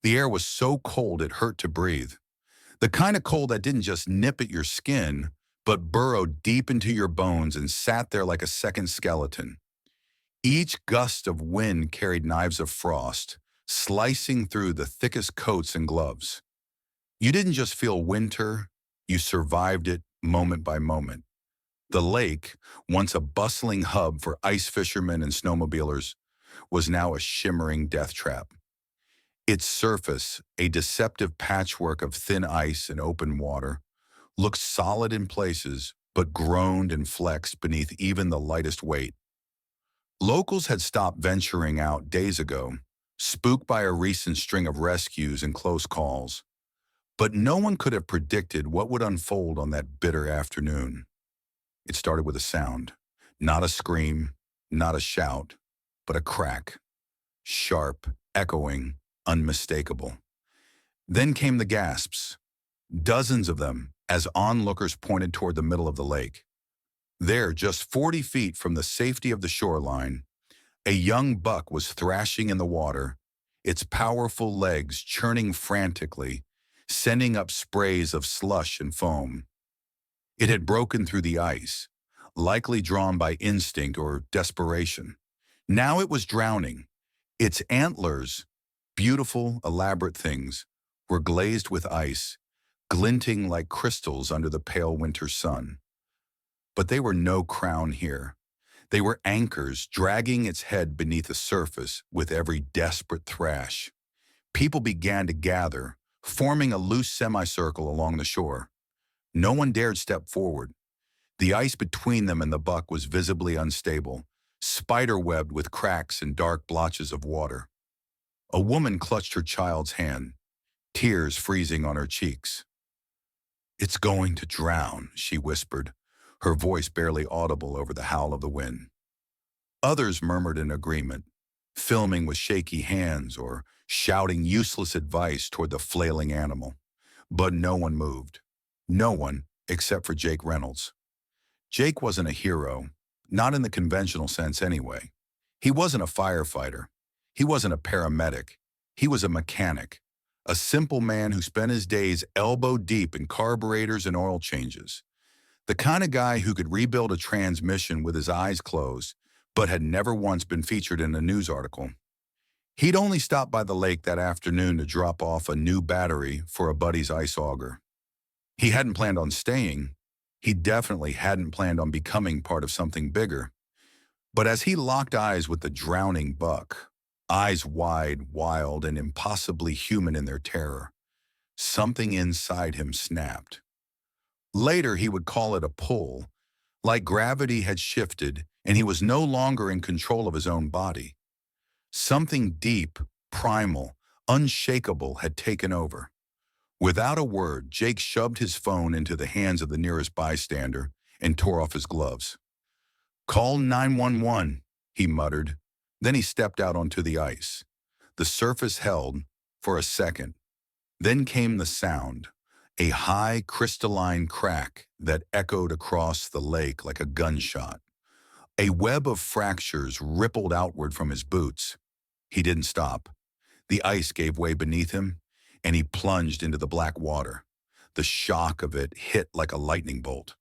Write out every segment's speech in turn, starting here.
The air was so cold it hurt to breathe. The kind of cold that didn't just nip at your skin, but burrowed deep into your bones and sat there like a second skeleton. Each gust of wind carried knives of frost, slicing through the thickest coats and gloves. You didn't just feel winter, you survived it moment by moment. The lake, once a bustling hub for ice fishermen and snowmobilers, was now a shimmering death trap. Its surface, a deceptive patchwork of thin ice and open water, looked solid in places, but groaned and flexed beneath even the lightest weight. Locals had stopped venturing out days ago, spooked by a recent string of rescues and close calls. But no one could have predicted what would unfold on that bitter afternoon. It started with a sound, not a scream, not a shout, but a crack, sharp, echoing, unmistakable. Then came the gasps, dozens of them, as onlookers pointed toward the middle of the lake. There, just 40 feet from the safety of the shoreline, a young buck was thrashing in the water, its powerful legs churning frantically, sending up sprays of slush and foam. It had broken through the ice, likely drawn by instinct or desperation. Now it was drowning. Its antlers, beautiful, elaborate things, were glazed with ice, glinting like crystals under the pale winter sun. But they were no crown here. They were anchors dragging its head beneath the surface with every desperate thrash. People began to gather, forming a loose semicircle along the shore. No one dared step forward. The ice between them and the buck was visibly unstable, spider-webbed with cracks and dark blotches of water. A woman clutched her child's hand, tears freezing on her cheeks. "It's going to drown," she whispered, her voice barely audible over the howl of the wind. Others murmured in agreement, filming with shaky hands or shouting useless advice toward the flailing animal. But no one moved. No one, except for Jake Reynolds. Jake wasn't a hero, not in the conventional sense anyway. He wasn't a firefighter. He wasn't a paramedic. He was a mechanic, a simple man who spent his days elbow deep in carburetors and oil changes. The kind of guy who could rebuild a transmission with his eyes closed, but had never once been featured in a news article. He'd only stopped by the lake that afternoon to drop off a new battery for a buddy's ice auger. He hadn't planned on staying. He definitely hadn't planned on becoming part of something bigger. But as he locked eyes with the drowning buck, eyes wide, wild, and impossibly human in their terror, something inside him snapped. Later, he would call it a pull, like gravity had shifted and he was no longer in control of his own body. Something deep, primal, unshakable had taken over. Without a word, Jake shoved his phone into the hands of the nearest bystander and tore off his gloves. "Call 911, he muttered. Then he stepped out onto the ice. The surface held for a second. Then came the sound, a high crystalline crack that echoed across the lake like a gunshot. A web of fractures rippled outward from his boots. He didn't stop. The ice gave way beneath him, and he plunged into the black water. The shock of it hit like a lightning bolt.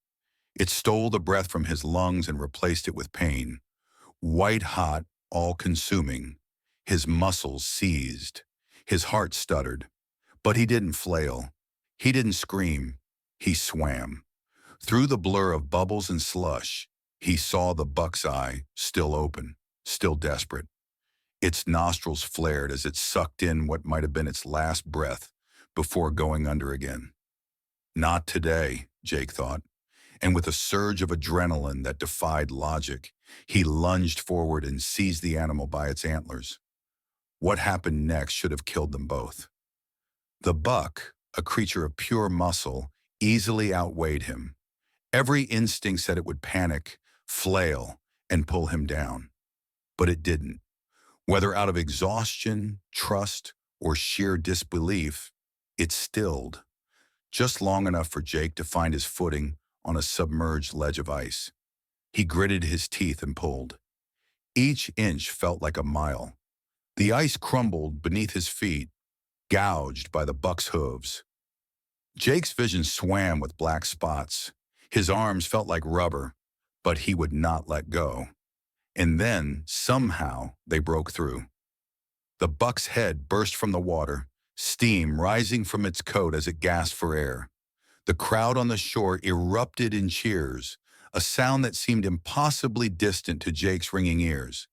It stole the breath from his lungs and replaced it with pain. White hot, all-consuming. His muscles seized. His heart stuttered. But he didn't flail. He didn't scream. He swam. Through the blur of bubbles and slush, he saw the buck's eye, still open, still desperate. Its nostrils flared as it sucked in what might have been its last breath before going under again. Not today, Jake thought, and with a surge of adrenaline that defied logic, he lunged forward and seized the animal by its antlers. What happened next should have killed them both. The buck, a creature of pure muscle, easily outweighed him. Every instinct said it would panic, flail, and pull him down. But it didn't. Whether out of exhaustion, trust, or sheer disbelief, it stilled, just long enough for Jake to find his footing on a submerged ledge of ice. He gritted his teeth and pulled. Each inch felt like a mile. The ice crumbled beneath his feet, gouged by the buck's hooves. Jake's vision swam with black spots. His arms felt like rubber, but he would not let go. And then, somehow, they broke through. The buck's head burst from the water, steam rising from its coat as it gasped for air. The crowd on the shore erupted in cheers, a sound that seemed impossibly distant to Jake's ringing ears.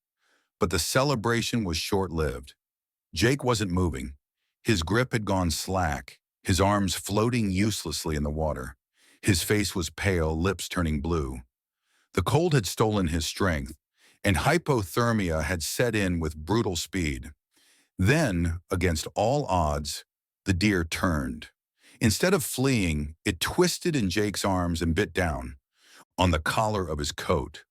But the celebration was short-lived. Jake wasn't moving. His grip had gone slack, his arms floating uselessly in the water. His face was pale, lips turning blue. The cold had stolen his strength, and hypothermia had set in with brutal speed. Then, against all odds, the deer turned. Instead of fleeing, it twisted in Jake's arms and bit down on the collar of his coat.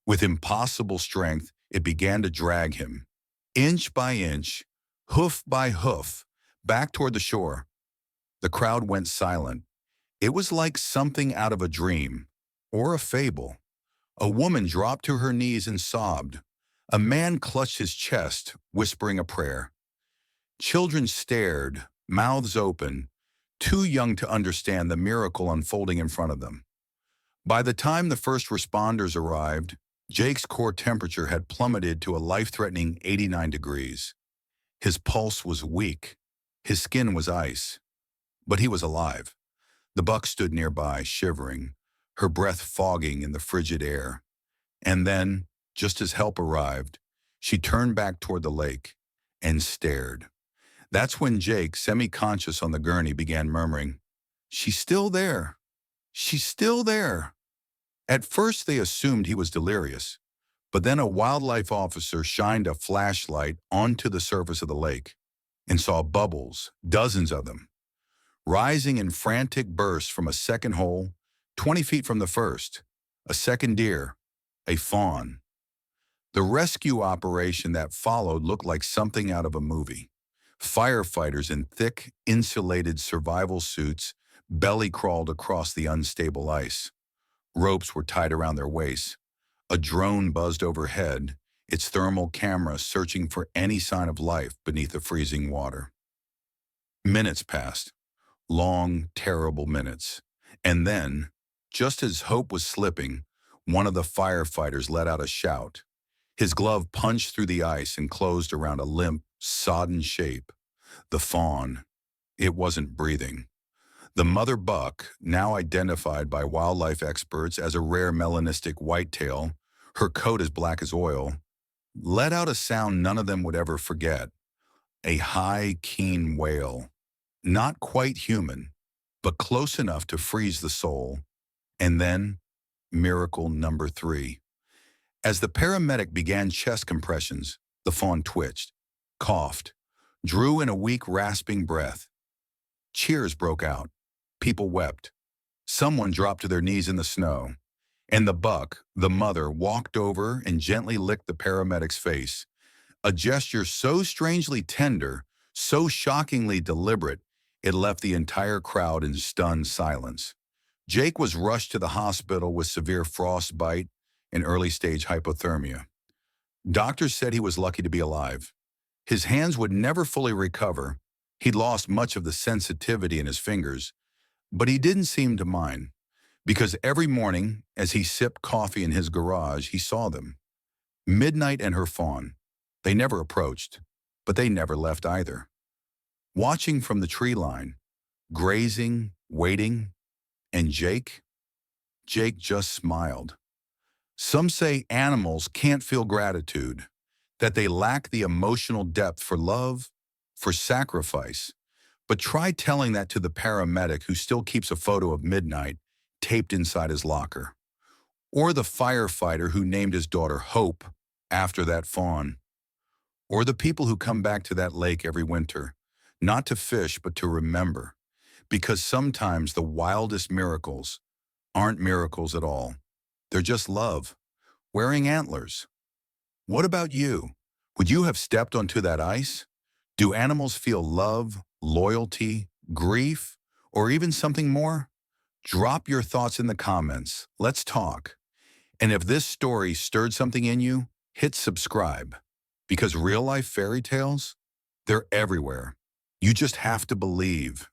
With impossible strength, it began to drag him, inch by inch, hoof by hoof, back toward the shore. The crowd went silent. It was like something out of a dream or a fable. A woman dropped to her knees and sobbed. A man clutched his chest, whispering a prayer. Children stared, mouths open, too young to understand the miracle unfolding in front of them. By the time the first responders arrived, Jake's core temperature had plummeted to a life-threatening 89 degrees. His pulse was weak. His skin was ice. But he was alive. The buck stood nearby, shivering, her breath fogging in the frigid air. And then, just as help arrived, she turned back toward the lake and stared. That's when Jake, semi-conscious on the gurney, began murmuring, "She's still there. She's still there." At first, they assumed he was delirious, but then a wildlife officer shined a flashlight onto the surface of the lake and saw bubbles, dozens of them, rising in frantic bursts from a second hole, 20 feet from the first, a second deer, a fawn. The rescue operation that followed looked like something out of a movie. Firefighters in thick, insulated survival suits belly-crawled across the unstable ice. Ropes were tied around their waists. A drone buzzed overhead, its thermal camera searching for any sign of life beneath the freezing water. Minutes passed. Long, terrible minutes. And then, just as hope was slipping, one of the firefighters let out a shout. His glove punched through the ice and closed around a limp, sodden shape. The fawn. It wasn't breathing. The mother buck, now identified by wildlife experts as a rare melanistic whitetail, her coat as black as oil, let out a sound none of them would ever forget. A high, keen wail. Not quite human, but close enough to freeze the soul. And then, miracle number 3. As the paramedic began chest compressions, the fawn twitched, coughed, drew in a weak, rasping breath. Cheers broke out. People wept. Someone dropped to their knees in the snow. And the buck, the mother, walked over and gently licked the paramedic's face. A gesture so strangely tender, so shockingly deliberate, it left the entire crowd in stunned silence. Jake was rushed to the hospital with severe frostbite and early-stage hypothermia. Doctors said he was lucky to be alive. His hands would never fully recover. He'd lost much of the sensitivity in his fingers, but he didn't seem to mind, because every morning, as he sipped coffee in his garage, he saw them. Midnight and her fawn. They never approached, but they never left either. Watching from the tree line, grazing, waiting, and Jake just smiled. Some say animals can't feel gratitude, that they lack the emotional depth for love, for sacrifice. But try telling that to the paramedic who still keeps a photo of midnight taped inside his locker. Or the firefighter who named his daughter Hope after that fawn. Or the people who come back to that lake every winter, not to fish but to remember. Because sometimes the wildest miracles aren't miracles at all. They're just love, wearing antlers. What about you? Would you have stepped onto that ice? Do animals feel love, loyalty, grief, or even something more? Drop your thoughts in the comments. Let's talk. And if this story stirred something in you, hit subscribe. Because real-life fairy tales, they're everywhere. You just have to believe.